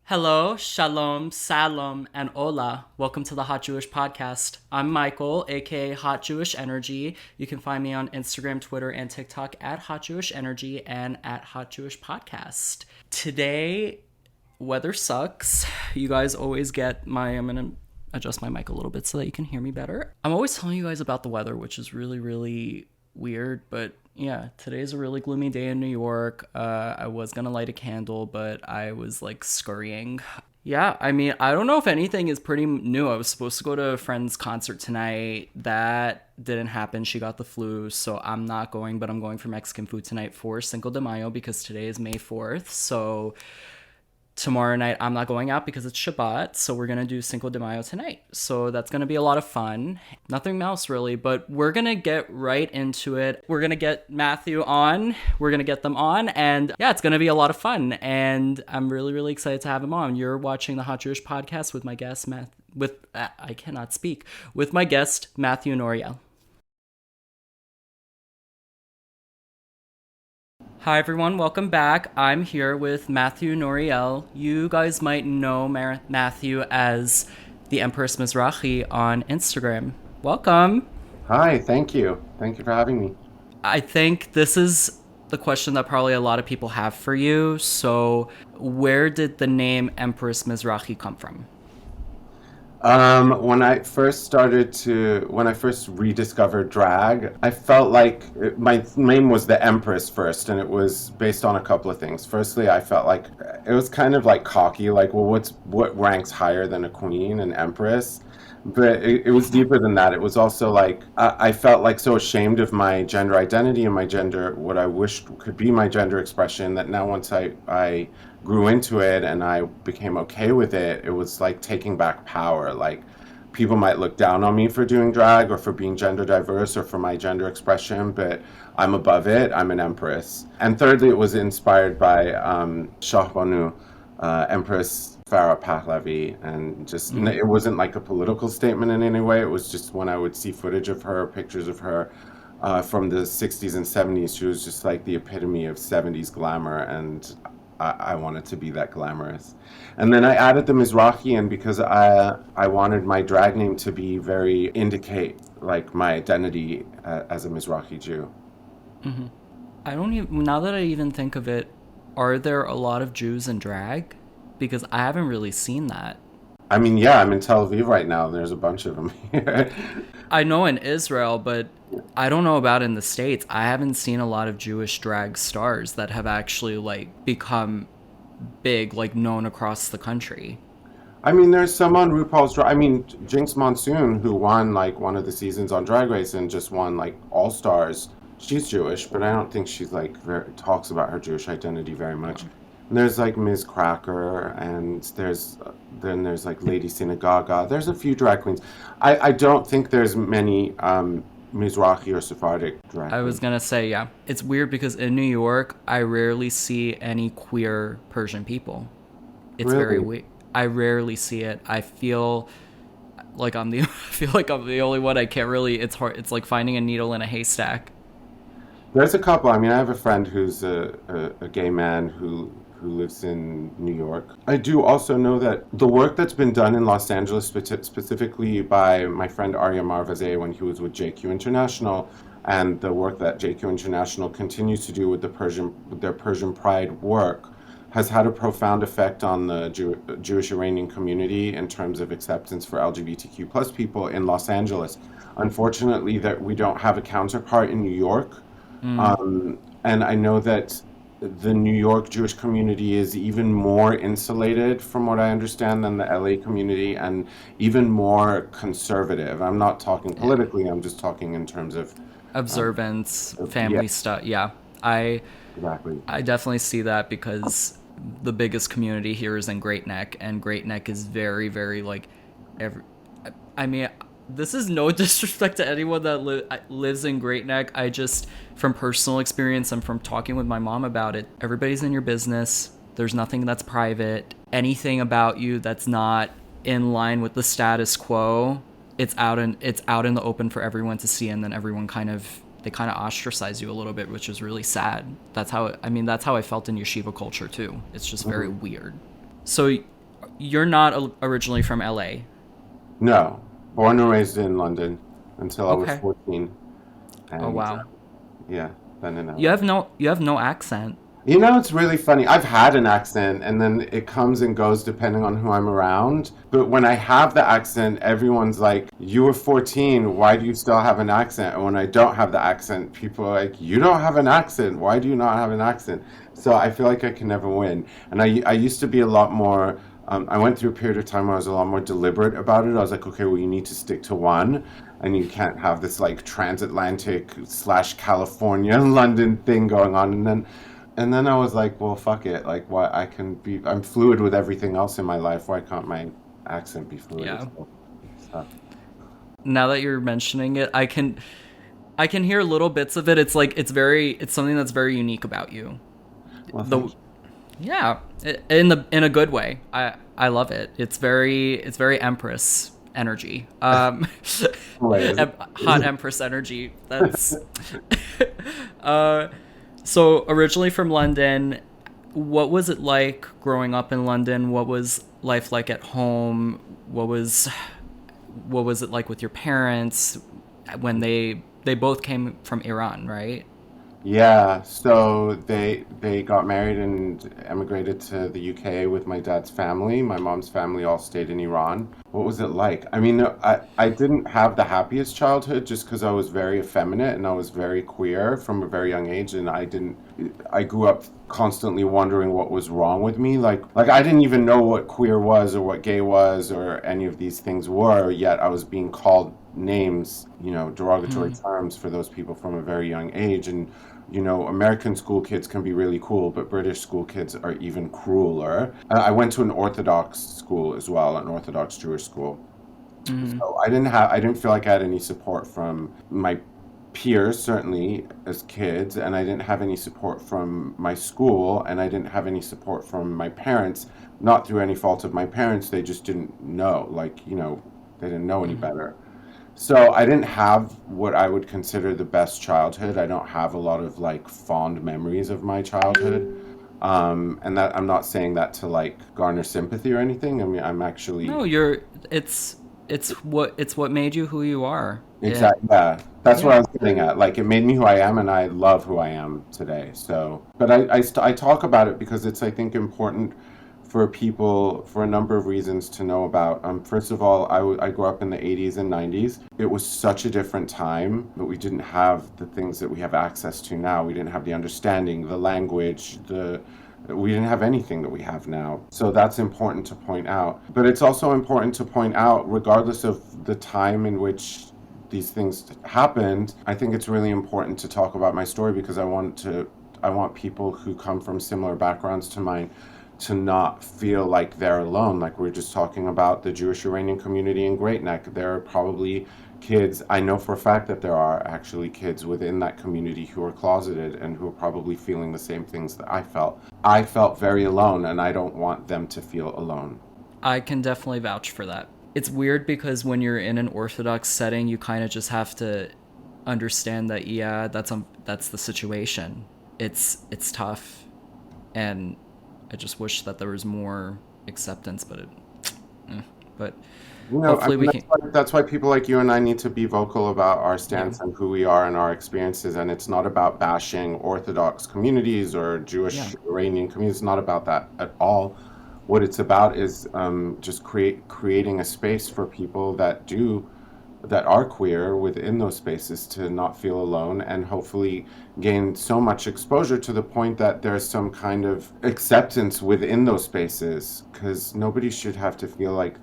Hello, shalom, salam, and hola. Welcome to the Hot Jewish Podcast. I'm Michael, aka Hot Jewish Energy. You can find me on Instagram, Twitter, and TikTok at Hot Jewish Energy and at Hot Jewish Podcast. Today, weather sucks. You guys always get I'm gonna adjust my mic a little bit so that you can hear me better. I'm always telling you guys about the weather, which is really, really weird, but yeah, today's a really gloomy day in New York. I was gonna light a candle, but I was like scurrying. Yeah, I don't know if anything is pretty new. I was supposed to go to a friend's concert tonight. That didn't happen. She got the flu, so I'm not going, but I'm going for Mexican food tonight for Cinco de Mayo because today is May 4th. So tomorrow night I'm not going out because it's Shabbat, so we're gonna do Cinco de Mayo tonight. So that's gonna be a lot of fun. Nothing else really, but we're gonna get right into it. We're gonna get Matthew on, we're gonna get them on, and yeah, it's gonna be a lot of fun. And I'm really, really excited to have him on. You're watching the Hot Jewish Podcast with my guest I cannot speak, with my guest Matthew Nouriel. Hi everyone, welcome back. I'm here with Matthew Nouriel. You guys might know Matthew as the Empress Mizrahi on Instagram. Welcome. Hi, thank you. Thank you for having me. I think this is the question that probably a lot of people have for you. So, where did the name Empress Mizrahi come from? When I first rediscovered drag, I felt like my name was the Empress first, and it was based on a couple of things. Firstly, I felt like it was kind of like cocky, like, well, what ranks higher than a queen, an empress? But it was deeper than that. It was also like I felt like so ashamed of my gender identity and my gender, what I wished could be my gender expression, that now once I grew into it and I became okay with it, it was like taking back power. Like people might look down on me for doing drag or for being gender diverse or for my gender expression, but I'm above it. I'm an empress. And thirdly, it was inspired by Shah Banu, Empress Farah Pahlavi, and just Mm-hmm. it wasn't like a political statement in any way. It was just when I would see footage of her, pictures of her from the 60s and 70s, she was just like the epitome of 70s glamour, and I wanted to be that glamorous. And then I added the Mizrahi in because I wanted my drag name to be very indicate like my identity as a Mizrahi Jew. Mm-hmm. I don't even, now that I even think of it, are there a lot of Jews in drag? Because I haven't really seen that. I mean, yeah, I'm in Tel Aviv right now. There's a bunch of them here. I know in Israel, but I don't know about in the States. I haven't seen a lot of Jewish drag stars that have actually like become big, like known across the country. I mean, there's some on RuPaul's Drag. I mean, Jinx Monsoon, who won like one of the seasons on Drag Race and just won like All Stars. She's Jewish, but I don't think she's like talks about her Jewish identity very much. And there's like Ms. Cracker, and then there's like Lady Synagoga. There's a few drag queens. I don't think there's many Mizrahi or Sephardic drag I was queens. gonna say, yeah. It's weird because in New York, I rarely see any queer Persian people. It's very Really? weird. I rarely see it. I feel like I feel like I'm the only one. I can't really. It's hard. It's like finding a needle in a haystack. There's a couple. I mean, I have a friend who's a gay man who lives in New York. I do also know that the work that's been done in Los Angeles, specifically by my friend Arya Marvazeh when he was with JQ International, and the work that JQ International continues to do with with their Persian Pride work, has had a profound effect on the Jewish Iranian community in terms of acceptance for LGBTQ plus people in Los Angeles. Unfortunately, that we don't have a counterpart in New York. Mm, And I know that the New York Jewish community is even more insulated, from what I understand, than the LA community, and even more conservative. I'm not talking yeah. politically, I'm just talking in terms um, Observance, yeah, family stuff. Yeah. I exactly. I definitely see that because the biggest community here is in Great Neck, and Great Neck is very, very like every. I mean, this is no disrespect to anyone that lives in Great Neck. I just, from personal experience and from talking with my mom about it, everybody's in your business. There's nothing that's private. Anything about you that's not in line with the status quo, it's out in the open for everyone to see, and then everyone kind of ostracize you a little bit, which is really sad. That's how I felt in yeshiva culture too. It's just very Mhm. weird. So You're not originally from LA. No, born and raised in London until I was Okay. 14, Oh and wow. yeah, then in You LA. have no accent. You know, it's really funny. I've had an accent, and then it comes and goes depending on who I'm around. But when I have the accent, everyone's like, "You were 14. Why do you still have an accent?" And when I don't have the accent, people are like, "You don't have an accent. Why do you not have an accent?" So I feel like I can never win. And I used to be a lot more. I went through a period of time where I was a lot more deliberate about it. I was like, okay, well, you need to stick to one, and you can't have this like transatlantic slash California London thing going on. And then I was like, well, fuck it. Like, why I can be, I'm fluid with everything else in my life. Why can't my accent be fluid as Yeah. well? So, Now that you're mentioning it, I can hear little bits of it. It's like it's something that's very unique about you. well, The thank you. Yeah, in a good way. I love it. It's very Empress energy. Wait, is Hot it? Empress energy. That's uh so originally from London, what was it like growing up in London? What was life like at home? What was it like with your parents when they both came from Iran, right? Yeah, so they got married and emigrated to the UK with my dad's family. My mom's family all stayed in Iran. What was it like? I mean, I didn't have the happiest childhood just because I was very effeminate and I was very queer from a very young age, and I grew up constantly wondering what was wrong with me. Like I didn't even know what queer was or what gay was or any of these things were, yet I was being called names, derogatory terms for those people from a very young age. And American school kids can be really cool, but British school kids are even crueler. I went to an Orthodox school as well, an Orthodox Jewish school. Mm. So I didn't feel like I had any support from my peers, certainly as kids, and I didn't have any support from my school, and I didn't have any support from my parents, not through any fault of my parents. They just didn't know, like, they didn't know any better. So I didn't have what I would consider the best childhood. I don't have a lot of like fond memories of my childhood. And that I'm not saying that to like garner sympathy or anything. I mean, I'm actually No, it's it's what made you who you are. exactly, yeah. That's what Yeah. I was getting at. Like it made me who I am, and I love who I am today. So, but I talk about it because it's I think important for people for a number of reasons to know about. First of all, I grew up in the 80s and 90s. It was such a different time, but we didn't have the things that we have access to now. We didn't have the understanding, the language, we didn't have anything that we have now. So that's important to point out. But it's also important to point out, regardless of the time in which these things happened, I think it's really important to talk about my story because I want people who come from similar backgrounds to mine to not feel like they're alone. Like we are just talking about the Jewish Iranian community in Great Neck. There are probably kids, I know for a fact that there are actually kids within that community who are closeted and who are probably feeling the same things that I felt. I felt very alone, and I don't want them to feel alone. I can definitely vouch for that. It's weird because when you're in an Orthodox setting, you kind of just have to understand that yeah, that's the situation. It's tough, and I just wish that there was more acceptance, eh. but I hopefully mean, we can. that's why people like you and I need to be vocal about our Yeah, stance and who we are and our experiences. And it's not about bashing Orthodox communities or yeah. Jewish Iranian communities. It's not about that at all. What it's about is just creating a space for people that are queer within those spaces to not feel alone and hopefully gain so much exposure to the point that there's some kind of acceptance within those spaces because nobody should have to feel like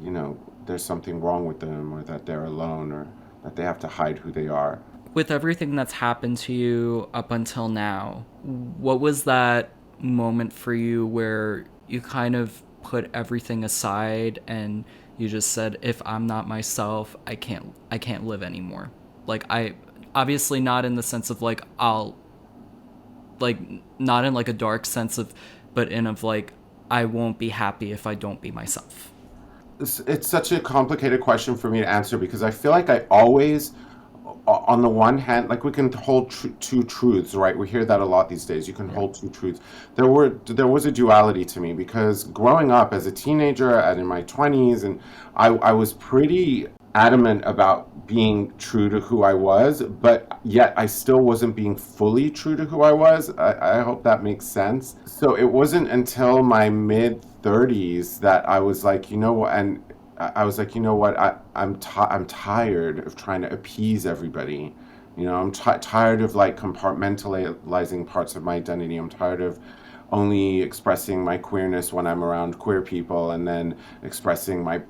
you know, there's something wrong with them or that they're alone or that they have to hide who they are. With everything that's happened to you up until now, what was that moment for you where you kind of put everything aside and you just said, if I'm not myself, I can't live anymore. Like I obviously not in the sense of like I'll like not in like a dark sense of but in of like I won't be happy if I don't be myself. It's such a complicated question for me to answer because I feel like I always on the one hand, like we can hold two truths, right? We hear that a lot these days. You can hold two truths. There was a duality to me because growing up as a teenager and in my 20s, and I was pretty adamant about being true to who I was, but yet I still wasn't being fully true to who I was. I hope that makes sense. So it wasn't until my mid 30s that I was like, you know what, and I was like, you know what, I'm tired of trying to appease everybody. You know, I'm tired of like compartmentalizing parts of my identity. I'm tired of only expressing my queerness when I'm around queer people, and then expressing my,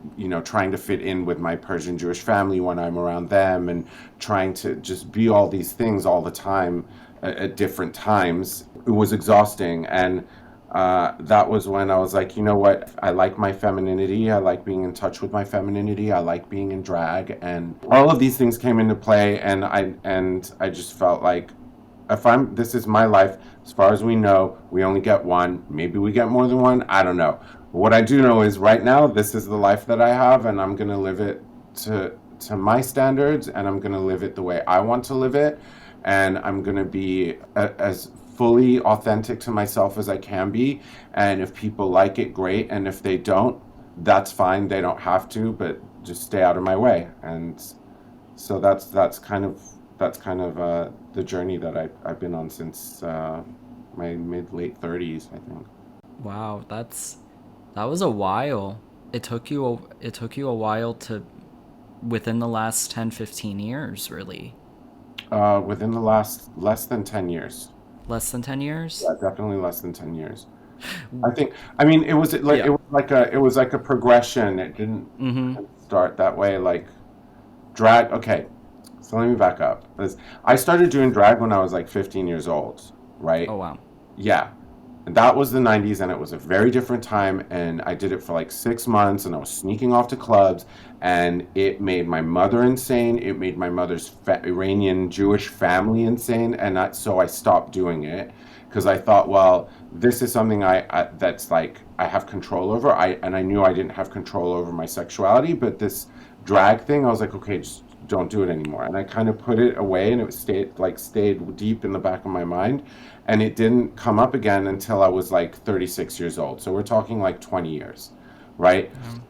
trying to fit in with my Persian Jewish family when I'm around them, and trying to just be all these things all the time at different times. It was exhausting. And that was when I was like, you know what? I like my femininity. I like being in touch with my femininity. I like being in drag, and all of these things came into play. And I just felt like, if this is my life. As far as we know, we only get one. Maybe we get more than one. I don't know. But what I do know is right now, this is the life that I have, and I'm gonna live it to my standards, and I'm gonna live it the way I want to live it, and I'm gonna be as fully authentic to myself as I can be. And if people like it, great. And if they don't, that's fine. They don't have to, but just stay out of my way. And so that's kind of the journey that I've been on since my mid late 30s, I think. Wow, that was a while. It took you a while to within the last 10, 15 years, really. Within the last less than 10 years. Less than 10 years? Yeah, definitely less than 10 years. I think, I mean, it was like Yeah. it was like a progression. It didn't Mm-hmm. start that way. Like drag. Okay, so let me back up. I started doing drag when I was like 15 years old, right? Oh, wow. Yeah. And that was the 90s, and it was a very different time. And I did it for like 6 months, and I was sneaking off to clubs, and it made my mother insane. It made my mother's Iranian Jewish family insane. And so I stopped doing it because I thought, well, this is something that's like I have control over. I knew I didn't have control over my sexuality, but this drag thing, I was like, okay, just don't do it anymore. And I kind of put it away, and it stayed deep in the back of my mind, and it didn't come up again until I was like 36 years old. So we're talking like 20 years, right? Um,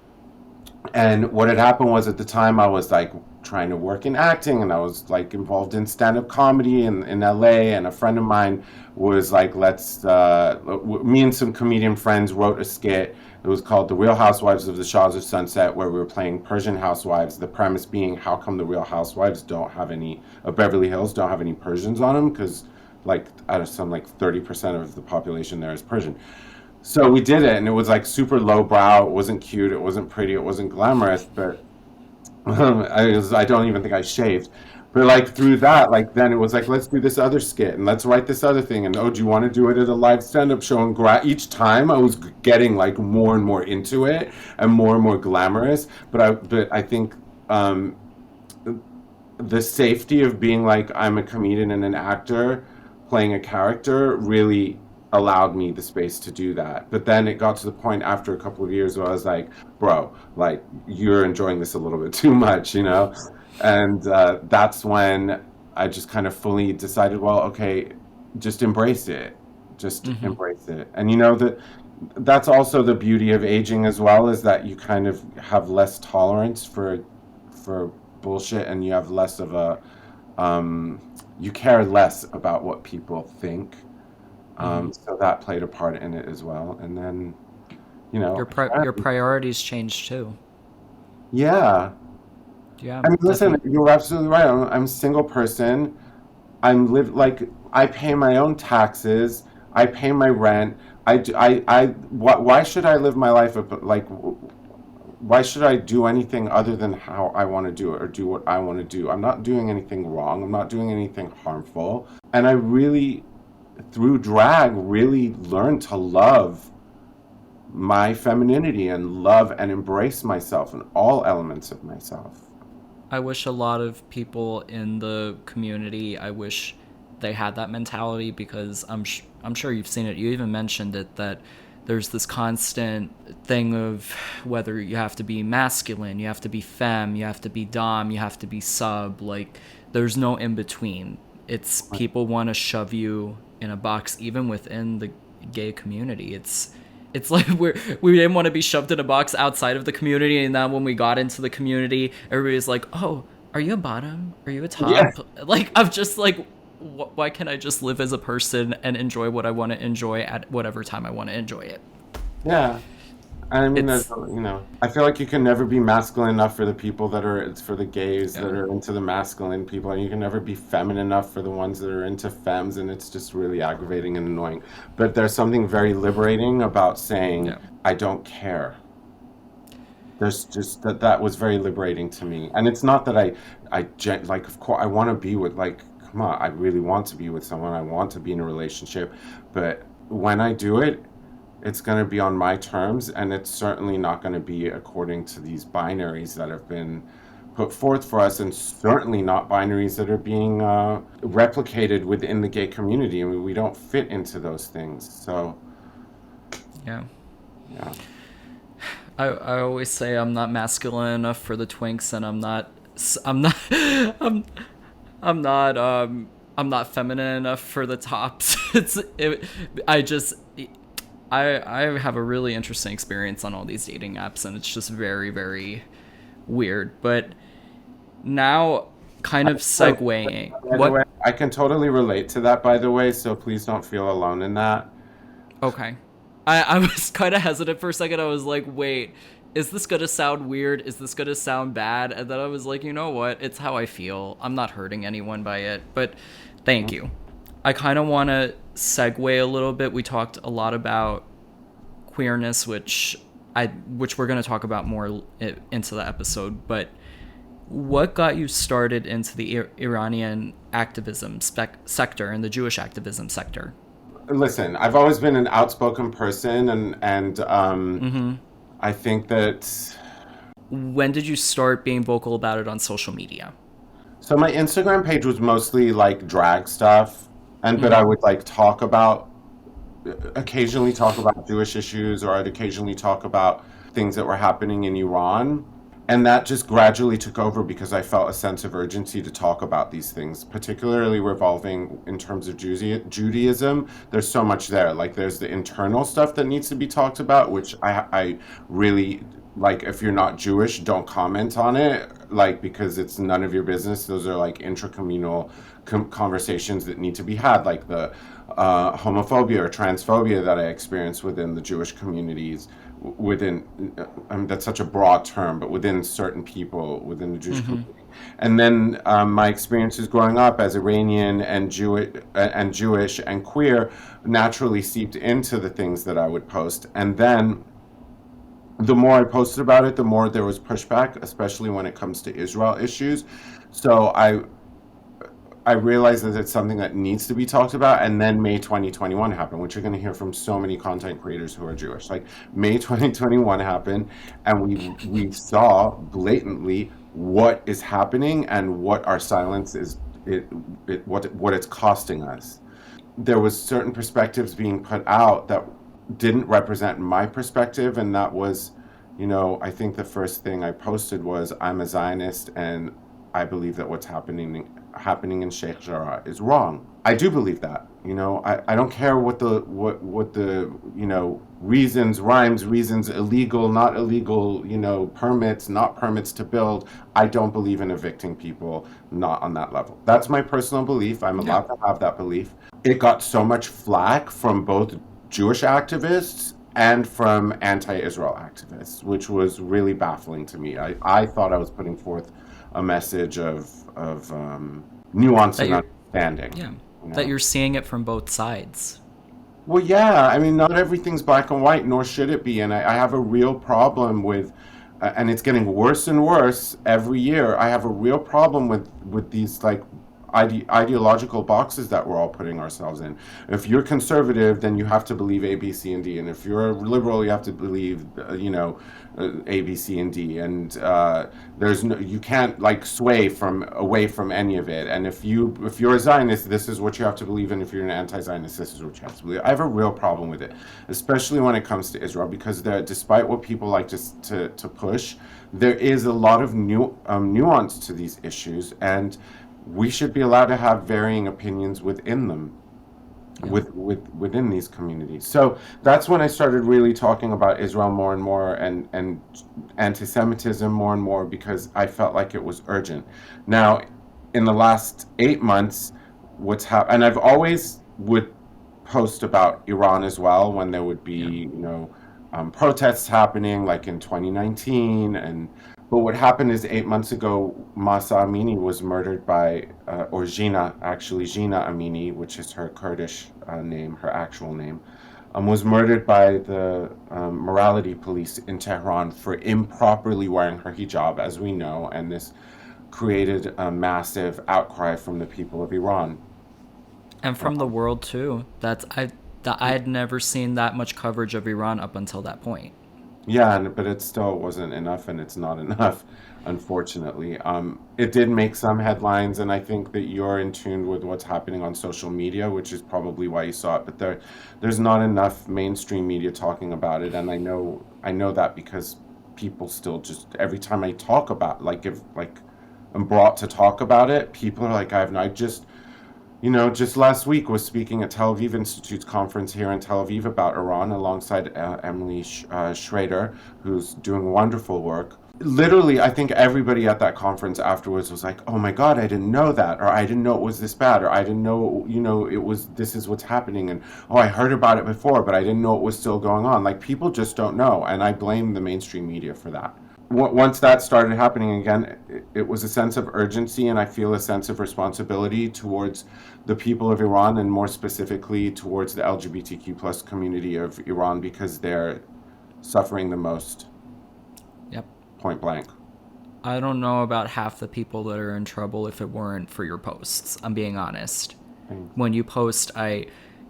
And what had happened was, at the time I was like trying to work in acting, and I was like involved in stand-up comedy in LA, and a friend of mine was like, me and some comedian friends wrote a skit. It was called The Real Housewives of the Shahs of Sunset, where we were playing Persian housewives. The premise being, how come the Real Housewives don't have any, of Beverly Hills don't have any Persians on them? Because like out of some like 30% of the population there is Persian. So we did it, and it was like super lowbrow. It wasn't cute. It wasn't pretty. It wasn't glamorous. But I don't even think I shaved. But like through that, like then it was like, let's do this other skit, and let's write this other thing. And oh, do you want to do it at a live stand-up show? And each time I was getting like more and more into it and more glamorous. But I think um, the safety of being like, I'm a comedian and an actor playing a character really allowed me the space to do that. But then it got to the point after a couple of years where I was like, bro, like you're enjoying this a little bit too much, you know? And that's when I just kind of fully decided, well, okay, just embrace it. Just mm-hmm. embrace it. And you know that that's also the beauty of aging as well, is that you kind of have less tolerance for bullshit, and you have less of a um you care less about what people think. Mm-hmm. So that played a part in it as well. And then, you know, Your priorities change too. yeah. Yeah, I mean, listen, definitely. you're absolutely right. I'm a single person. I pay my own taxes. I pay my rent. Why should I live my life why should I do anything other than how I want to do it, or do what I want to do? I'm not doing anything wrong. I'm not doing anything harmful. And I really, through drag, really learned to love my femininity and love and embrace myself and all elements of myself. I wish a lot of people in the community, I wish they had that mentality, because I'm sure you've seen it. You even mentioned it, that there's this constant thing of whether you have to be masculine, you have to be femme, you have to be dom, you have to be sub. Like, there's no in between. It's people want to shove you in a box, even within the gay community. It's like we didn't want to be shoved in a box outside of the community, and then when we got into the community, everybody's like, "Oh, are you a bottom? Are you a top?" Yeah. Like, I'm just like, why can't I just live as a person and enjoy what I want to enjoy at whatever time I want to enjoy it? Yeah. I mean, It's I feel like you can never be masculine enough for the people that are, it's for the gays that yeah, are into the masculine people, and you can never be feminine enough for the ones that are into femmes, and it's just really aggravating and annoying. But there's something very liberating about saying, yeah, I don't care. There's just that was very liberating to me. And it's not that like, of course, I want to be with, like, come on, I really want to be with someone, I want to be in a relationship, but when I do it, it's going to be on my terms, and it's certainly not going to be according to these binaries that have been put forth for us, and certainly not binaries that are being replicated within the gay community. I mean, we don't fit into those things. So, yeah. yeah. I always say I'm not masculine enough for the twinks, and I'm not I'm I'm not I'm not feminine enough for the tops. I just I have a really interesting experience on all these dating apps, and it's just very, very weird. But now, kind of So, segueing, by the what? way, I can totally relate to that, by the way, so please don't feel alone in that. Okay, I was kind of hesitant for a second. I was like, wait, is this gonna sound weird? Is this gonna sound bad? And then I was like, you know what? It's how I feel. I'm not hurting anyone by it. But thank you. I kind of want to segue a little bit. We talked a lot about queerness, which we're going to talk about more into the episode. But what got you started into the Iranian activism sector and the Jewish activism sector? Listen, I've always been an outspoken person, and Hmm. I think that. When did you start being vocal about it on social media? So my Instagram page was mostly like drag stuff, and but I Hmm. would like occasionally talk about Jewish issues, or I'd occasionally talk about things that were happening in Iran. And that just gradually took over because I felt a sense of urgency to talk about these things, particularly revolving in terms of Judaism. There's so much there. Like, there's the internal stuff that needs to be talked about, which I really like. If you're not Jewish, don't comment on it, like, because it's none of your business. Those are like intracommunal conversations that need to be had, like the homophobia or transphobia that I experienced within the Jewish communities, within, that's such a broad term, but within certain people within the Jewish Hmm. community. And then my experiences growing up as Iranian and Jewish and queer naturally seeped into the things that I would post. And then the more I posted about it, the more there was pushback, especially when it comes to Israel issues. So I realized that it's something that needs to be talked about. And then May 2021 happened, which you're going to hear from so many content creators who are Jewish. Like, May 2021 happened, and we saw blatantly what is happening and what our silence is, what it's costing us. There was certain perspectives being put out that didn't represent my perspective, and that was, I think the first thing I posted was, I'm a Zionist, and I believe that what's happening in Sheikh Jarrah is wrong. I do believe that. I don't care what the reasons, rhymes, reasons, illegal, not illegal, permits, not permits to build. I don't believe in evicting people, not on that level. That's my personal belief. I'm Yeah. allowed to have that belief. It got so much flack from both Jewish activists and from anti-Israel activists, which was really baffling to me. I thought I was putting forth a message of nuance That and you're understanding. yeah. You That know? you're seeing it from both sides. Well, yeah. I mean, not everything's black and white, nor should it be. And I have a real problem with, and it's getting worse and worse every year. I have a real problem with these, like, ideological boxes that we're all putting ourselves in. If you're conservative, then you have to believe A, B, C, and D, and if you're liberal, you have to believe, A, B, C, and D, and there's no, you can't like sway from away from any of it. And if you're a Zionist, this is what you have to believe, and if you're an anti-Zionist, this is what you have to believe. I have a real problem with it, especially when it comes to Israel, because despite what people like to push, there is a lot of nuance to these issues, and we should be allowed to have varying opinions within them, Yeah. within these communities. So that's when I started really talking about Israel more and more, and anti-Semitism more and more, because I felt like it was urgent. Now, in the last 8 months, what's happened, and I've always would post about Iran as well when there would be, Yeah. protests happening, like in 2019. And but what happened is 8 months ago, Masa Amini was murdered by, or Gina, actually, Gina Amini, which is her Kurdish name, her actual name, was murdered by the morality police in Tehran for improperly wearing her hijab, as we know, and this created a massive outcry from the people of Iran. And from the world too. I had never seen that much coverage of Iran up until that point. Yeah, but it still wasn't enough, and it's not enough, unfortunately. It did make some headlines, and I think that you're in tune with what's happening on social media, which is probably why you saw it. But there's not enough mainstream media talking about it, and I know that because people still just every time I talk about, like, if like I'm brought to talk about it, people are like, I just last week was speaking at Tel Aviv Institute's conference here in Tel Aviv about Iran alongside Emily Schrader, who's doing wonderful work. Literally, I think everybody at that conference afterwards was like, "Oh my God, I didn't know that," or "I didn't know it was this bad," or "I didn't know, this is what's happening," and "Oh, I heard about it before, but I didn't know it was still going on." Like, people just don't know, and I blame the mainstream media for that. Once that started happening again, it was a sense of urgency, and I feel a sense of responsibility towards the people of Iran, and more specifically towards the LGBTQ plus community of Iran, because they're suffering the most, Yep. point blank. I don't know about half the people that are in trouble if it weren't for your posts. I'm being honest. When you post,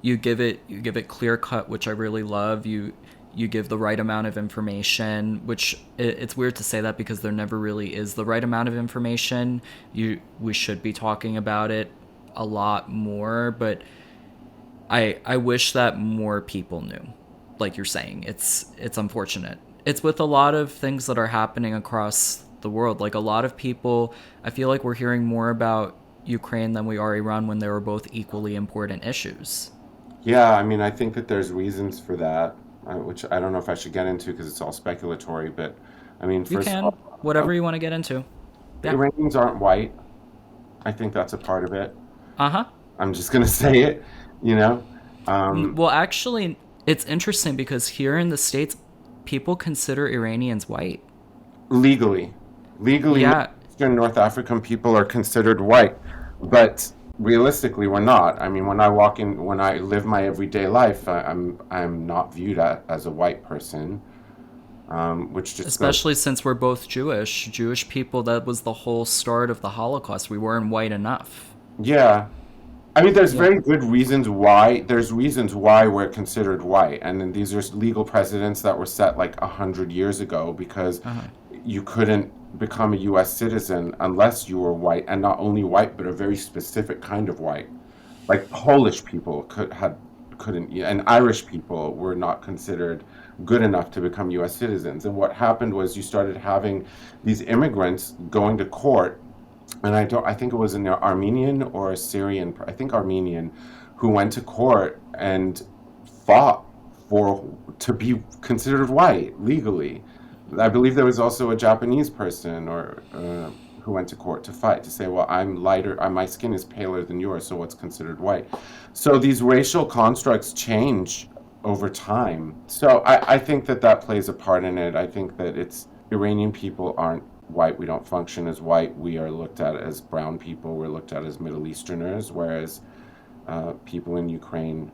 you give it clear cut, which I really love. You give the right amount of information, which it's weird to say that because there never really is the right amount of information. We should be talking about it a lot more, but I wish that more people knew. Like you're saying, it's unfortunate. It's with a lot of things that are happening across the world. Like, a lot of people, I feel like we're hearing more about Ukraine than we are Iran, when they were both equally important issues. Yeah, I mean, I think that there's reasons for that, which I don't know if I should get into because it's all speculatory. But I mean, You first of can, all, whatever you want to get into. the Yeah. Iranians aren't white. I think that's a part of it. Uh-huh. I'm just gonna say it, you know. Um, Well, actually, it's interesting because here in the States, people consider Iranians white. legally, Middle Yeah, Eastern North African people are considered white, but realistically, we're not. I mean, when I live my everyday life, I'm not viewed as a white person, which just goes. especially since we're both Jewish. Jewish people, that was the whole start of the Holocaust. We weren't white enough. Yeah, I mean, there's Yeah. very good reasons why. There's reasons why we're considered white, and then these are legal precedents that were set like 100 years ago, because Uh-huh. you couldn't become a U.S. citizen unless you were white, and not only white, but a very specific kind of white. Like, Polish people couldn't, and Irish people were not considered good enough to become U.S. citizens. And what happened was you started having these immigrants going to court, and I think it was an Armenian or a Syrian, I think Armenian, who went to court and fought for to be considered white legally. I believe there was also a Japanese person, or who went to court to fight to say, well, I'm lighter, my skin is paler than yours, so what's considered white? So these racial constructs change over time. So I think that plays a part in it. I think that it's Iranian people aren't white. We don't function as white. We are looked at as brown people. We're looked at as Middle Easterners, whereas people in Ukraine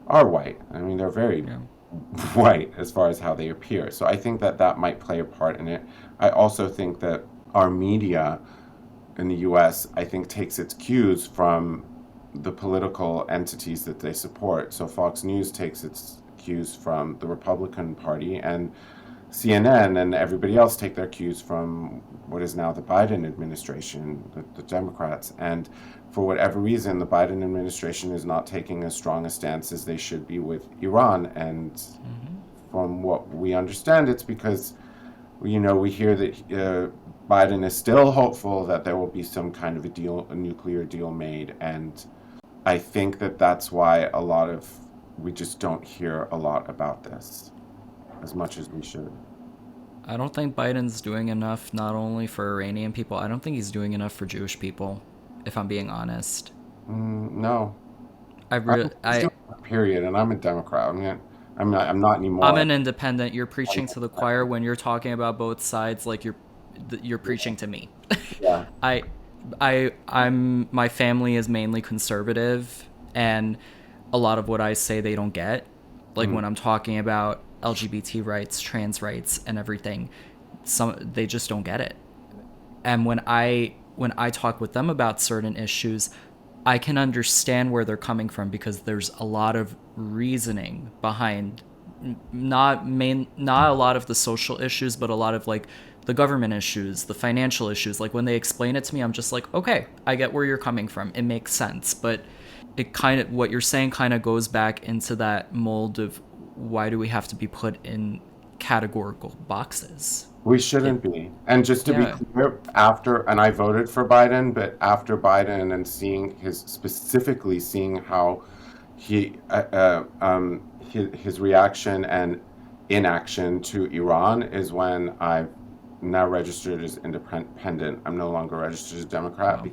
are white. I mean, they're very Yeah. white as far as how they appear. So I think that might play a part in it. I also think that our media in the US, I think, takes its cues from the political entities that they support. So Fox News takes its cues from the Republican Party, and CNN and everybody else take their cues from what is now the Biden administration, the Democrats. And for whatever reason, the Biden administration is not taking as strong a stance as they should be with Iran. And from what we understand, it's because, we hear that Biden is still hopeful that there will be some kind of a nuclear deal made. And I think that that's why we just don't hear a lot about this as much as we should. I don't think Biden's doing enough, not only for Iranian people, I don't think he's doing enough for Jewish people, if I'm being honest. No, I really, period. And I'm a Democrat. I'm not anymore. I'm an independent. You're preaching to the choir when you're talking about both sides, like you're preaching to me. Yeah. My family is mainly conservative, and a lot of what I say they don't get. Like when I'm talking about LGBT rights, trans rights, and everything, they just don't get it. And when I talk with them about certain issues, I can understand where they're coming from, because there's a lot of reasoning behind not a lot of the social issues, but a lot of like the government issues, the financial issues. Like when they explain it to me, I'm just like, okay, I get where you're coming from. It makes sense. But what you're saying kind of goes back into that mold of, why do we have to be put in categorical boxes? We shouldn't be. And just to be clear, and I voted for Biden, but after Biden and specifically seeing how his reaction and inaction to Iran is when I now registered as independent. I'm no longer registered as Democrat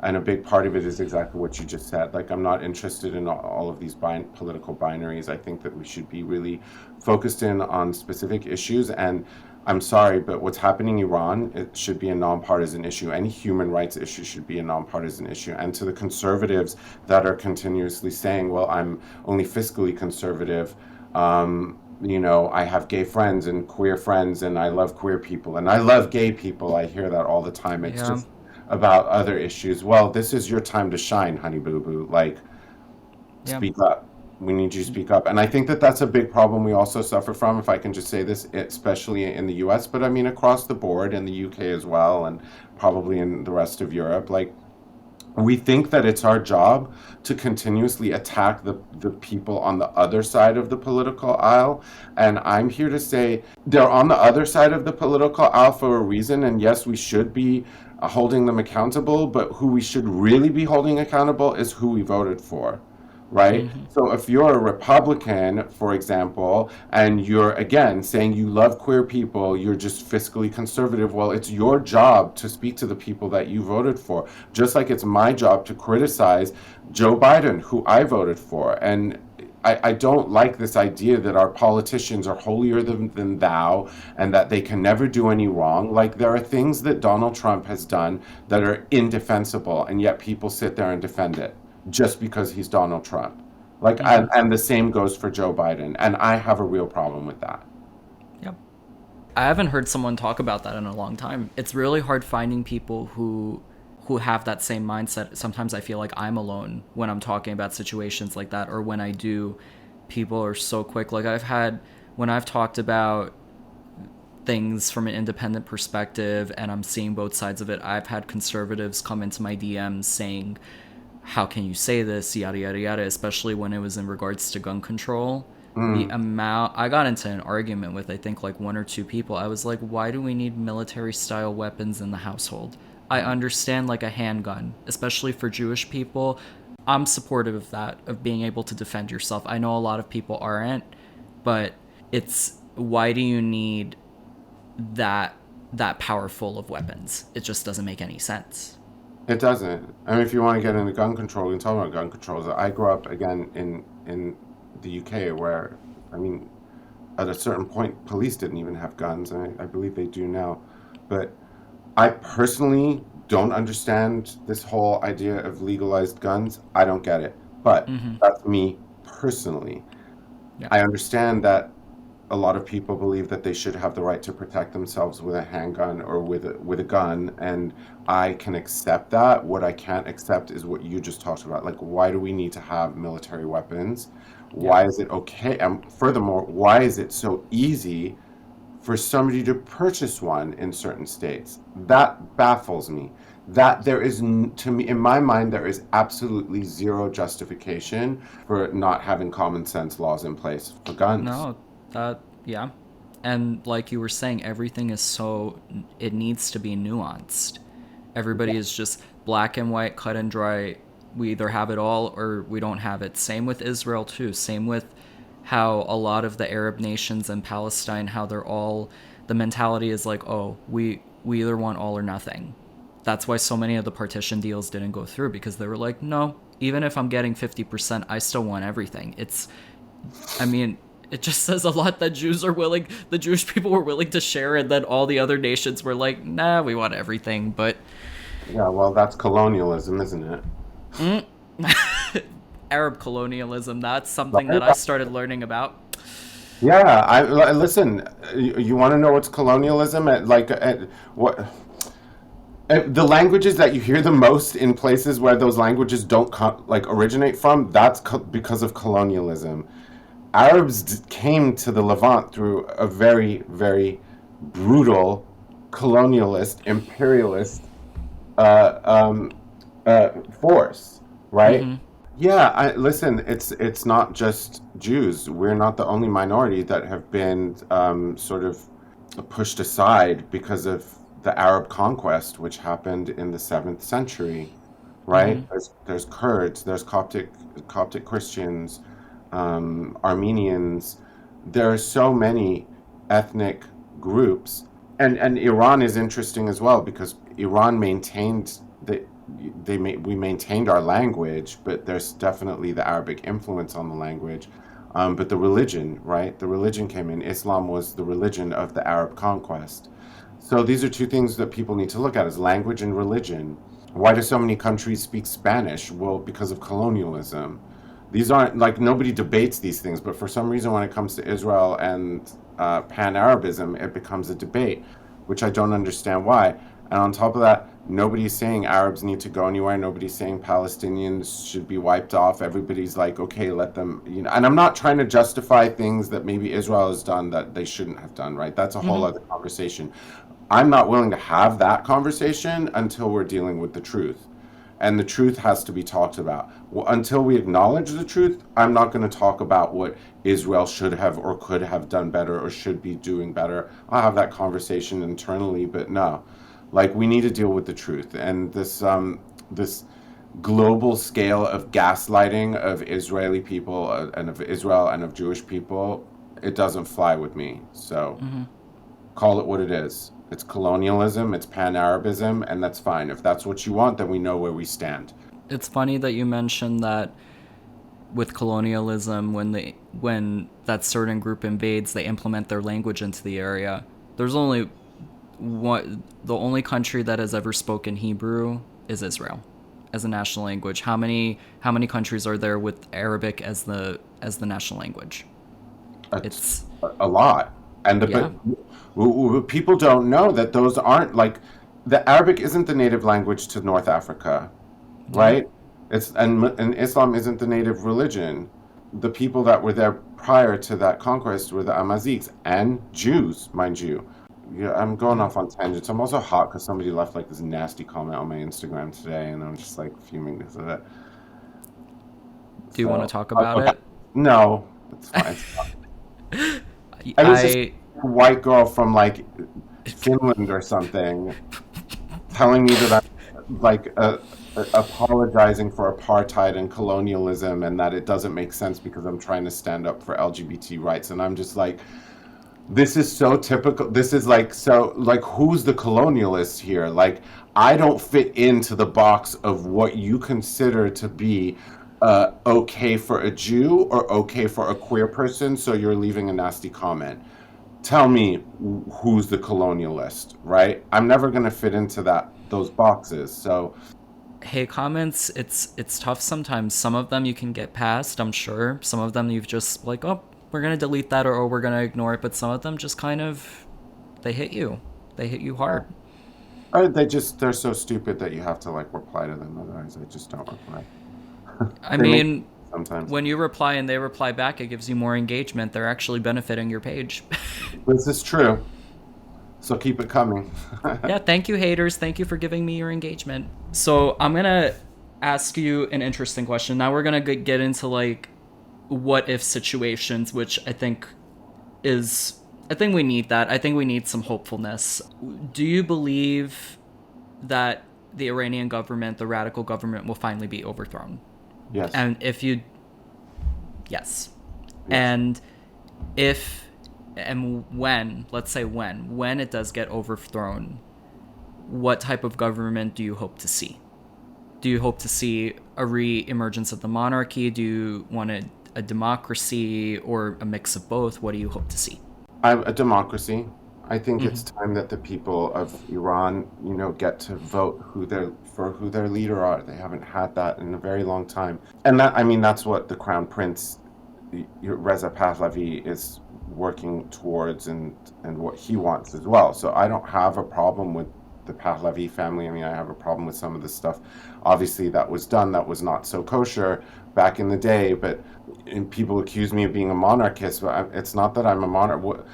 and a big part of it is exactly what you just said. Like, I'm not interested in all of these political binaries. I think that we should be really focused in on specific issues. And I'm sorry, but what's happening in Iran, it should be a nonpartisan issue. Any human rights issue should be a nonpartisan issue. And to the conservatives that are continuously saying, well, I'm only fiscally conservative, I have gay friends and queer friends, and I love queer people, and I love gay people. I hear that all the time. It's just about other issues. Well, this is your time to shine, honey boo boo. Like, speak up. We need you to speak up. And I think that that's a big problem we also suffer from, if I can just say this, especially in the US, but I mean across the board, in the UK as well, and probably in the rest of Europe. Like, we think that it's our job to continuously attack the people on the other side of the political aisle. And I'm here to say they're on the other side of the political aisle for a reason. And yes, we should be holding them accountable, but who we should really be holding accountable is who we voted for. Right? So if you're a Republican, for example, and you're, again, saying you love queer people, you're just fiscally conservative, well, it's your job to speak to the people that you voted for. Just like it's my job to criticize Joe Biden, who I voted for. And I don't like this idea that our politicians are holier than thou and that they can never do any wrong. Like, there are things that Donald Trump has done that are indefensible, and yet people sit there and defend it just because he's Donald Trump. Like, and the same goes for Joe Biden. And I have a real problem with that. Yep. I haven't heard someone talk about that in a long time. It's really hard finding people who have that same mindset. Sometimes I feel like I'm alone when I'm talking about situations like that, or when I do, people are so quick. Like, when I've talked about things from an independent perspective and I'm seeing both sides of it, I've had conservatives come into my DMs saying, how can you say this, yada yada yada, especially when it was in regards to gun control. The amount I got into an argument with, I think, like one or two people. I was like, why do we need military style weapons in the household? I understand, like, a handgun, especially for Jewish people. I'm supportive of that, of being able to defend yourself. I know a lot of people aren't, but it's, why do you need that powerful of weapons? It just doesn't make any sense. It doesn't. I mean, if you want to get into gun control, we can talk about gun controls. I grew up, again, in the UK, where, I mean, at a certain point, police didn't even have guns, and I believe they do now. But I personally don't understand this whole idea of legalized guns. I don't get it. But that's me personally. Yeah. I understand that a lot of people believe that they should have the right to protect themselves with a handgun or with a gun, and I can accept that. What I can't accept is what you just talked about. Like, why do we need to have military weapons? Yeah. Why is it okay? And furthermore, why is it so easy for somebody to purchase one in certain states? That baffles me. That there is, to me, in my mind, there is absolutely zero justification for not having common sense laws in place for guns. No, yeah. And like you were saying, everything is so, it needs to be nuanced. Everybody is just black and white, cut and dry. We either have it all or we don't have it. Same with Israel, too. Same with how a lot of the Arab nations in Palestine, how they're all, the mentality is like, oh, we either want all or nothing. That's why so many of the partition deals didn't go through, because they were like, no, even if I'm getting 50%, I still want everything. I mean, it just says a lot that the Jewish people were willing to share, and then all the other nations were like, nah, we want everything. But Yeah, well, that's colonialism, isn't it? Arab colonialism, that's something that I started learning about. Yeah, listen. You want to know what's colonialism? What the languages that you hear the most in places where those languages don't originate from. That's because of colonialism. Arabs came to the Levant through a very, very brutal colonialist, imperialist uh, um, force, right? Mm-hmm. Yeah, listen. It's not just Jews. We're not the only minority that have been sort of pushed aside because of the Arab conquest, which happened in the 7th century, Mm-hmm. right? There's Kurds, there's Coptic Christians, Armenians. There are so many ethnic groups, and Iran is interesting as well because Iran maintained the we maintained our language, but there's definitely the Arabic influence on the language. But the religion, right? The religion came in. Islam was the religion of the Arab conquest. So these are two things that people need to look at: is language and religion. Why do so many countries speak Spanish? Well, because of colonialism. These aren't like nobody debates these things, but for some reason, when it comes to Israel and Pan-Arabism, it becomes a debate, which I don't understand why. And on top of that, nobody's saying Arabs need to go anywhere. Nobody's saying Palestinians should be wiped off. Everybody's like, okay, let them, you know. And I'm not trying to justify things that maybe Israel has done that they shouldn't have done, right? That's a whole Mm-hmm. other conversation. I'm not willing to have that conversation until we're dealing with the truth. And the truth has to be talked about. Well, until we acknowledge the truth, I'm not going to talk about what Israel should have or could have done better or should be doing better. I'll have that conversation internally, but no. Like we need to deal with the truth. And this global scale of gaslighting of Israeli people and of Israel and of Jewish people, it doesn't fly with me. So Mm-hmm. call it what it is. It's colonialism, it's pan-Arabism, and that's fine. If that's what you want, then we know where we stand. It's funny that you mentioned that with colonialism, when that certain group invades, they implement their language into the area. There's only the only country that has ever spoken Hebrew is Israel as a national language. How many countries are there with Arabic as the national language? It's It's a lot. And yeah. people don't know that those aren't like the Arabic isn't the native language to North Africa, Yeah. right? And Islam isn't the native religion. The people that were there prior to that conquest were the Amazighs and Jews, mind you. Yeah, I'm going Yeah. off on tangents. I'm also hot because somebody left like this nasty comment on my Instagram today, and I'm just like fuming because of it. Do you want to So, talk about okay. it? No, it's fine. It was this I white girl from like Finland or something telling me that I'm like apologizing for apartheid and colonialism and that it doesn't make sense because I'm trying to stand up for LGBT rights. And I'm just like, this is so typical. This is like, so, like, who's the colonialist here? Like, I don't fit into the box of what you consider to be okay for a Jew or okay for a queer person, so you're leaving a nasty comment. Tell me who's the colonialist, right? I'm never going to fit into those boxes. So, Hey, comments, it's tough sometimes. Some of them you can get past, I'm sure. Some of them you've just like, oh, we're gonna delete that, or we're gonna ignore it. But some of them just kind of, they hit you hard. Or they're so stupid that you have to like reply to them. Otherwise, I just don't reply. I They make mean, sometimes. when you reply and they reply back, it gives you more engagement. They're actually benefiting your page. This is true. So keep it coming. Yeah, thank you, haters. Thank you for giving me your engagement. So I'm gonna ask you an interesting question. Now we're gonna get into like what if situations, which I think we need that. I think we need some hopefulness. Do you believe that the Iranian government, the radical government, will finally be overthrown? Yes. And if you, yes. Yes. And if and when, let's say when it does get overthrown, what type of government do you hope to see? Do you hope to see a re-emergence of the monarchy? Do you want a democracy, or a mix of both? What do you hope to see? A democracy. I think it's time that the people of Iran, get to vote who their leader are. They haven't had that in a very long time. And that's what the Crown Prince, Reza Pahlavi, is working towards, and what he wants as well. So I don't have a problem with the Pahlavi family. I mean, I have a problem with some of the stuff, obviously, that was done that was not so kosher back in the day. But and people accuse me of being a monarchist, but it's not that I'm a monarch.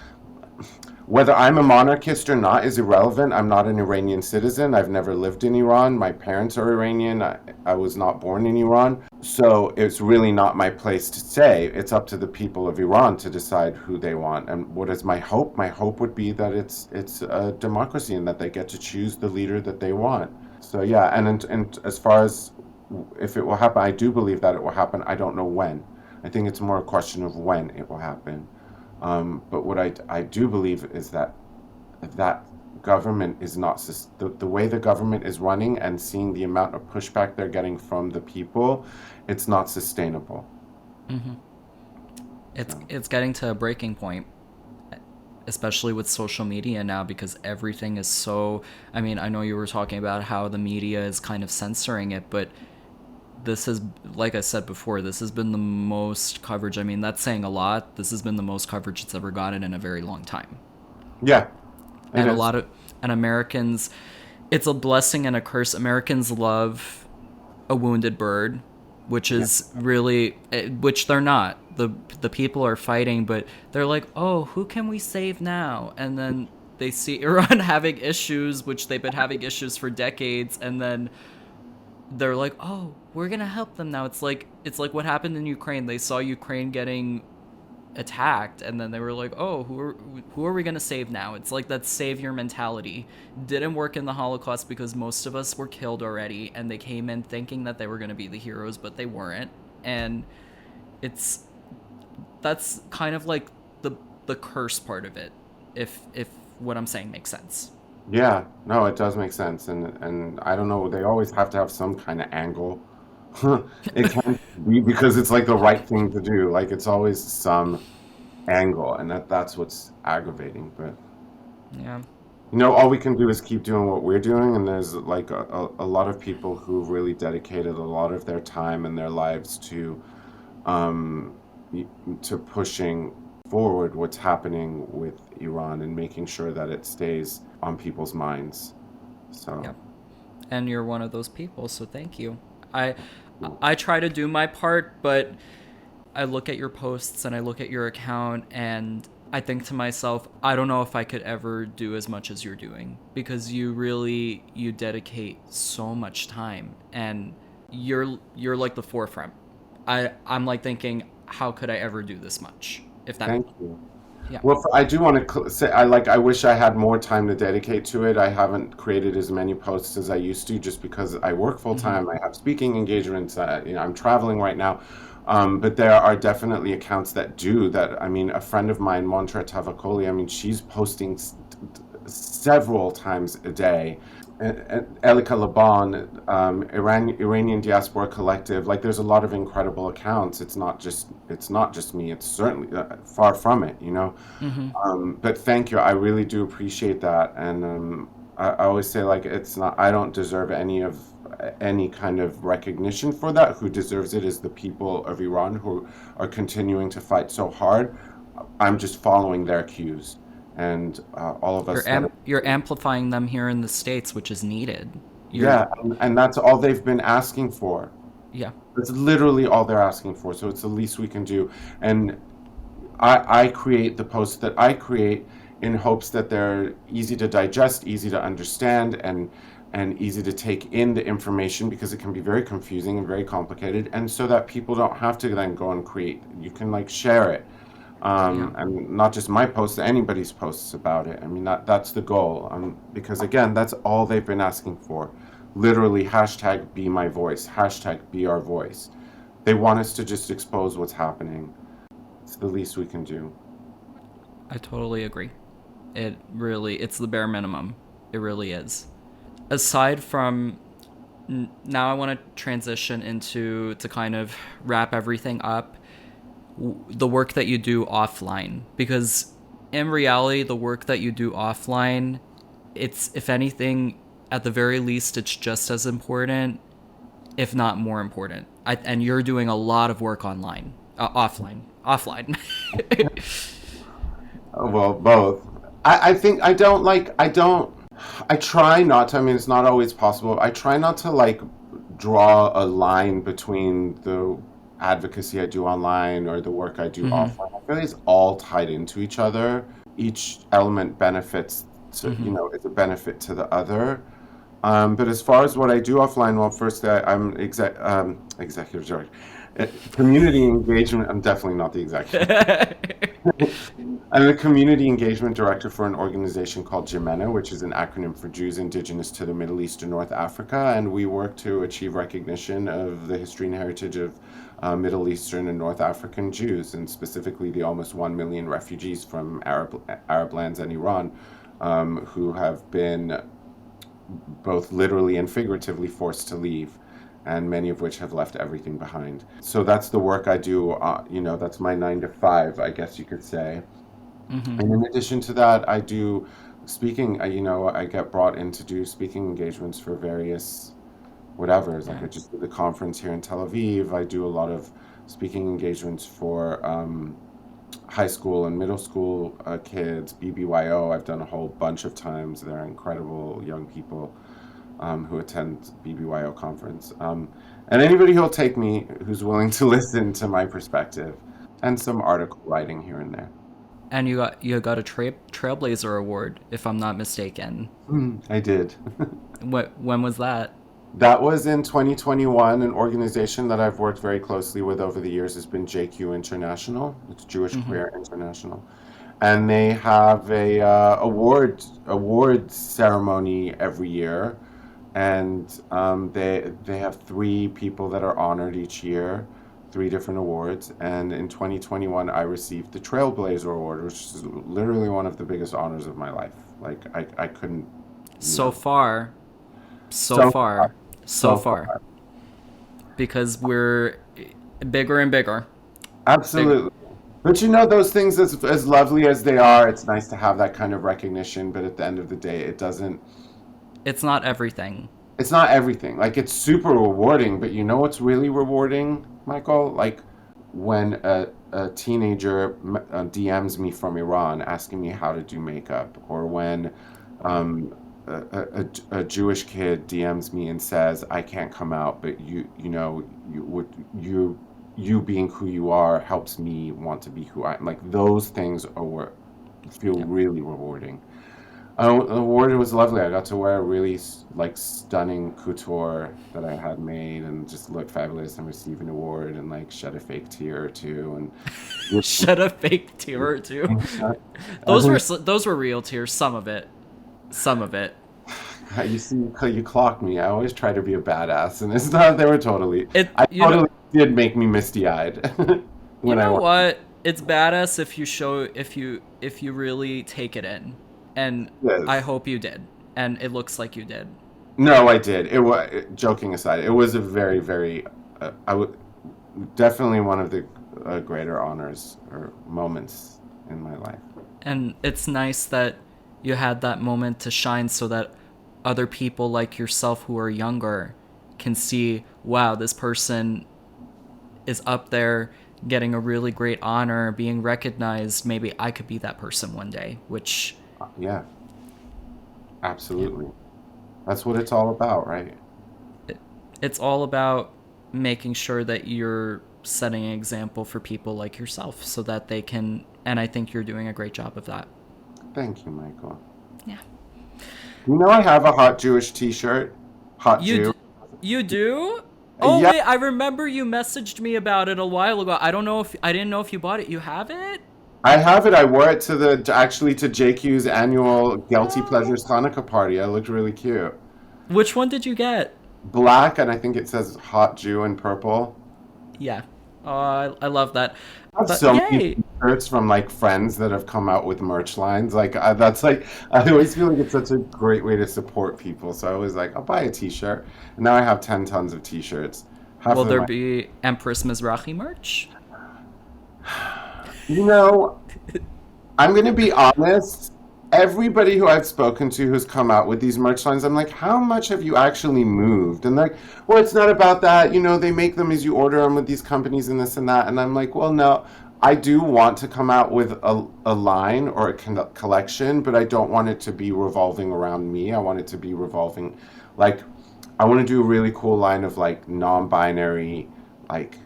Whether I'm a monarchist or not is irrelevant. I'm not an Iranian citizen. I've never lived in Iran. My parents are Iranian. I was not born in Iran. So it's really not my place to say. It's up to the people of Iran to decide who they want. And what is my hope? My hope would be that it's a democracy, and that they get to choose the leader that they want. So yeah, and as far as if it will happen, I do believe that it will happen. I don't know when. I think it's more a question of when it will happen. But what I do believe is that government is not the way the government is running, and seeing the amount of pushback they're getting from the people, it's not sustainable. Mm-hmm. So, It's getting to a breaking point, especially with social media now, because everything is so. I mean, I know you were talking about how the media is kind of censoring it, but this has, like I said before, this has been the most coverage. I mean, that's saying a lot. This has been the most coverage it's ever gotten in a very long time. yeah, it And a is. lot of, and Americans, it's a blessing and a curse. Americans love a wounded bird, which Yeah, is really, which they're not. The people are fighting, but they're like, oh, who can we save now? And then they see Iran having issues, which they've been having issues for decades, and then they're like, "Oh, we're gonna help them now." It's like what happened in Ukraine. They saw Ukraine getting attacked, and then they were like, "Oh, who are we gonna save now?" It's like that savior mentality didn't work in the Holocaust, because most of us were killed already, and they came in thinking that they were gonna be the heroes, but they weren't. And it's that's kind of like the curse part of it, if what I'm saying makes sense. yeah, no, it does make sense, and I don't know. They always have to have some kind of angle. It can't be because it's like the right thing to do. Like it's always some angle, and that's what's aggravating. But Yeah. all we can do is keep doing what we're doing, and there's like a lot of people who really dedicated a lot of their time and their lives um, to pushing forward what's happening with Iran, and making sure that it stays on people's minds. So, Yeah. And you're one of those people, so thank you. I try to do my part, but I look at your posts and I look at your account, and I think to myself, I don't know if I could ever do as much as you're doing, because you dedicate so much time, and you're like the forefront. I'm like thinking, how could I ever do this much? If that thank you. Yeah. Well, I do want to say, I wish I had more time to dedicate to it. I haven't created as many posts as I used to, just because I work full Mhm. time. I have speaking engagements. I'm traveling right now. But there are definitely accounts that do that. I mean, a friend of mine, Montra Tavakoli, I mean, she's posting several times a day. Elika Laban, Iranian Diaspora Collective. Like, there's a lot of incredible accounts. It's not just me. It's certainly far from it. Mhm. But thank you. I really do appreciate that. And I always say, like, it's not. I don't deserve any of any kind of recognition for that. Who deserves it is the people of Iran who are continuing to fight so hard. I'm just following their cues, and all of us that You're amplifying them here in the States, which is needed. You're yeah, and that's all they've been asking for. Yeah. That's literally all they're asking for. So it's the least we can do. And I create the posts that I create in hopes that they're easy to digest, easy to understand, and easy to take in the information, because it can be very confusing and very complicated. And so that people don't have to then go and create. You can like share it. Yeah. And not just my posts, anybody's posts about it. I mean, that's the goal. Because again, that's all they've been asking for. Literally, hashtag be my voice, hashtag be our voice. They want us to just expose what's happening. It's the least we can do. I totally agree. It's the bare minimum. It really is. Aside from, now I want to transition to kind of wrap everything up, the work that you do offline. Because in reality, the work that you do offline, it's, if anything, at the very least, it's just as important, if not more important. And you're doing a lot of work offline. Well, both. I try not to, I mean, it's not always possible. I try not to like draw a line between the advocacy I do online or the work I do offline. I feel like it's all tied into each other. Each element benefits to, is a benefit to the other. But as far as what I do offline, well, first I'm executive director. Community engagement, I'm definitely not the executive. I'm the community engagement director for an organization called Jimena, which is an acronym for Jews Indigenous to the Middle East and North Africa. And we work to achieve recognition of the history and heritage of Middle Eastern and North African Jews, and specifically the almost 1 million refugees from Arab lands and Iran, who have been both literally and figuratively forced to leave, and many of which have left everything behind. So that's the work I do, that's my 9 to 5, I guess you could say. And in addition to that, I do speaking, I get brought in to do speaking engagements for various whatevers. Like I just did the conference here in Tel Aviv. I do a lot of speaking engagements for high school and middle school kids, BBYO. I've done a whole bunch of times. They're incredible young people who attend BBYO conference. And anybody who'll take me, who's willing to listen to my perspective, and some article writing here and there. And you got a Trailblazer Award, if I'm not mistaken. I did. When was that? That was in 2021. An organization that I've worked very closely with over the years has been JQ International. It's Jewish-Queer International. And they have a award ceremony every year. And they have 3 people that are honored each year, 3 different awards. And in 2021, I received the Trailblazer Award, which is literally one of the biggest honors of my life. Like, I couldn't... So far. Because we're bigger and bigger. Absolutely. But those things, as lovely as they are, it's nice to have that kind of recognition. But at the end of the day, it doesn't... It's not everything. It's not everything. Like, it's super rewarding, but you know what's really rewarding, Michael? Like, when a teenager DMs me from Iran asking me how to do makeup, or when a Jewish kid DMs me and says, I can't come out, but you being who you are helps me want to be who I am. Like, those things feel really rewarding. The award was lovely. I got to wear a really stunning couture that I had made and just look fabulous and receive an award and shed a fake tear or two and shed a fake tear or two. Those were real tears. Some of it. You see, you clocked me. I always try to be a badass, and it's not. They were totally. Did make me misty-eyed. What? It's badass if you really take it in. And yes. I hope you did, and it looks like you did. No, I did. It was, joking aside, it was a very, very, definitely one of the greater honors or moments in my life. And it's nice that you had that moment to shine, so that other people like yourself who are younger can see, wow, this person is up there getting a really great honor, being recognized. Maybe I could be that person one day, which, Yeah, yeah, absolutely. That's what it's all about, right? it's all about making sure that you're setting an example for people like yourself so that they can, and I think you're doing a great job of that. Thank you, Michael. Yeah. You know, I have a hot Jewish T-shirt. Hot You Jew. d- you do? Oh Yeah, wait, I remember you messaged me about it a while ago. I didn't know if you bought it. You have it? I have it. I wore it to actually to JQ's annual Guilty Pleasures Oh. Hanukkah party. I looked really cute. Which one did you get? Black, and I think it says hot Jew in purple. Yeah. Oh, I love that. I have But so many yay. t-shirts from like friends that have come out with merch lines. Like that's like I always feel like it's such a great way to support people. So I was like, I'll buy a t-shirt. And now I have 10 tons of t-shirts. Half Will of them there I, be Empress Mizrahi merch? you know, I'm gonna be honest. Everybody who I've spoken to who's come out with these merch lines, I'm like, how much have you actually moved? And like, well, it's not about that. You know, they make them as you order them with these companies and this and that. And I'm like, well, no, I do want to come out with a line or a collection, but I don't want it to be revolving around me. I want it to be revolving, like, I want to do a really cool line of like non-binary, like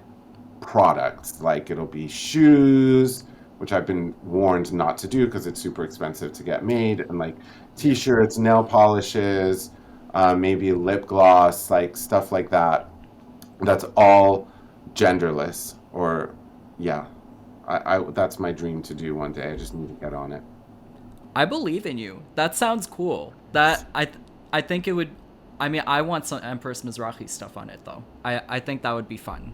products. Like it'll be shoes, which I've been warned not to do because it's super expensive to get made, and like Yeah. t-shirts, nail polishes, maybe lip gloss, like stuff like that. That's all genderless, or yeah, I that's my dream to do one day. I just need to get on it. I believe in you. That sounds cool. I think it would. I mean, I want some Empress Mizrahi stuff on it though. I think that would be fun.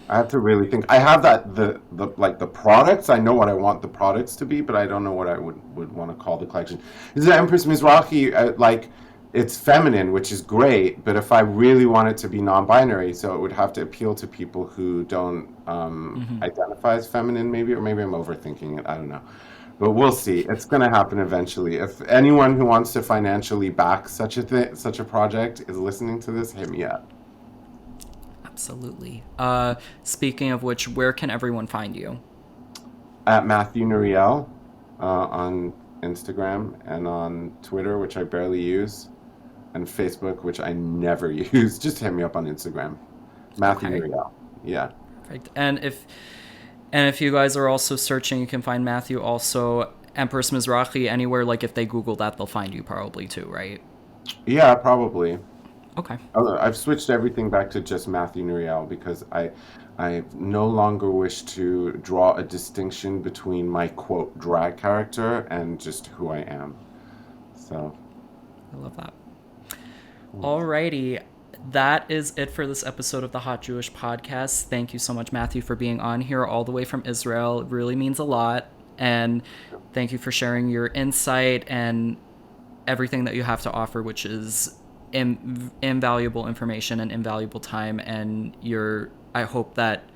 I have to really think. I have that the like the products. I know what I want the products to be, but I don't know what I would want to call the collection. This is Empress Mizrahi. Like it's feminine, which is great. But if I really want it to be non-binary, so it would have to appeal to people who don't Hmm. identify as feminine, maybe, or maybe I'm overthinking it. I don't know. But we'll see. It's going to happen eventually. If anyone who wants to financially back such a thing, such a project, is listening to this, hit me up. Absolutely. Speaking of which, where can everyone find you? At Matthew Nouriel on Instagram and on Twitter, which I barely use, and Facebook, which I never use. Just hit me up on Instagram. Matthew Okay. Nouriel. Yeah. Perfect. And if you guys are also searching, you can find Matthew also Empress Mizrahi anywhere. Like if they Google that, they'll find you probably too, right? Yeah, probably. Okay. I've switched everything back to just Matthew Nouriel because I no longer wish to draw a distinction between my quote drag character and just who I am. So, I love that. mm, Alrighty. That is it for this episode of the Hot Jewish Podcast. Thank you so much, Matthew, for being on here all the way from Israel. It really means a lot. And thank you for sharing your insight and everything that you have to offer, which is invaluable information and invaluable time. And I hope that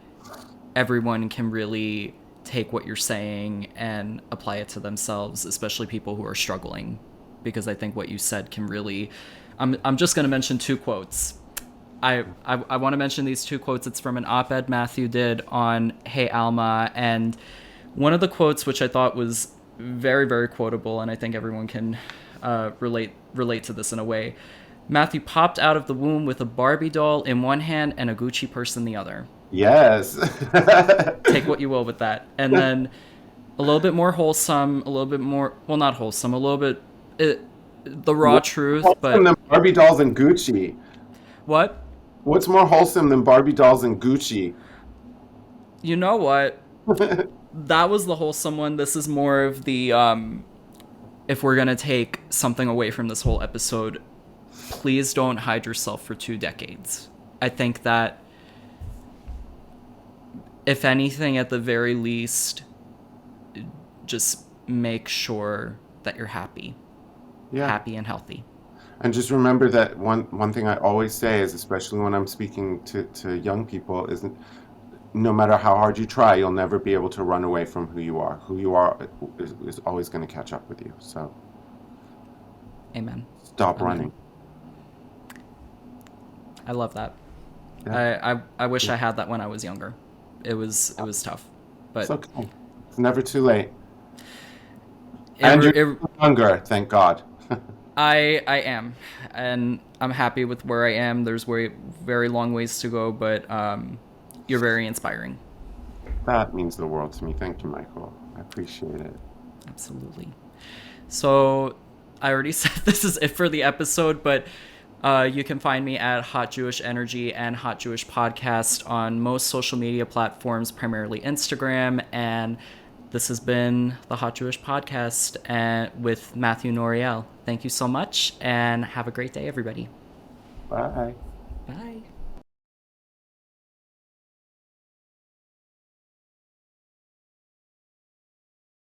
everyone can really take what you're saying and apply it to themselves, especially people who are struggling, because I think what you said can really. I'm just going to mention two quotes. I want to mention these two quotes. It's from an op-ed Matthew did on Hey Alma, and one of the quotes which I thought was very very quotable, and I think everyone can relate to this in a way. Matthew popped out of the womb with a Barbie doll in one hand and a Gucci purse in the other. yes. Take what you will with that. And then a little bit more wholesome, a little bit more, well, not wholesome, a little bit the raw What's truth, more wholesome but than Barbie dolls and Gucci? what? What's more wholesome than Barbie dolls and Gucci? You know what? That was the wholesome one. This is more of the, if we're going to take something away from this whole episode, please don't hide yourself for 2 decades. I think that, if anything, at the very least, just make sure that you're happy. Yeah. Happy and healthy. And just remember that one thing I always say is, especially when I'm speaking to young people, is no matter how hard you try, you'll never be able to run away from who you are. Who you are is always going to catch up with you. So Amen. stop Amen. running. I love that. Yeah. I wish I had that when I was younger. It was tough, It's but okay. It's never too late. it, And you're it younger, thank God. I am, and I'm happy with where I am. There's very long ways to go, but you're very inspiring. That means the world to me. Thank you, Michael. I appreciate it. Absolutely. So I already said this is it for the episode, but you can find me at Hot Jewish Energy and Hot Jewish Podcast on most social media platforms, primarily Instagram. And this has been the Hot Jewish Podcast with Matthew Nouriel. Thank you so much, and have a great day, everybody. Bye.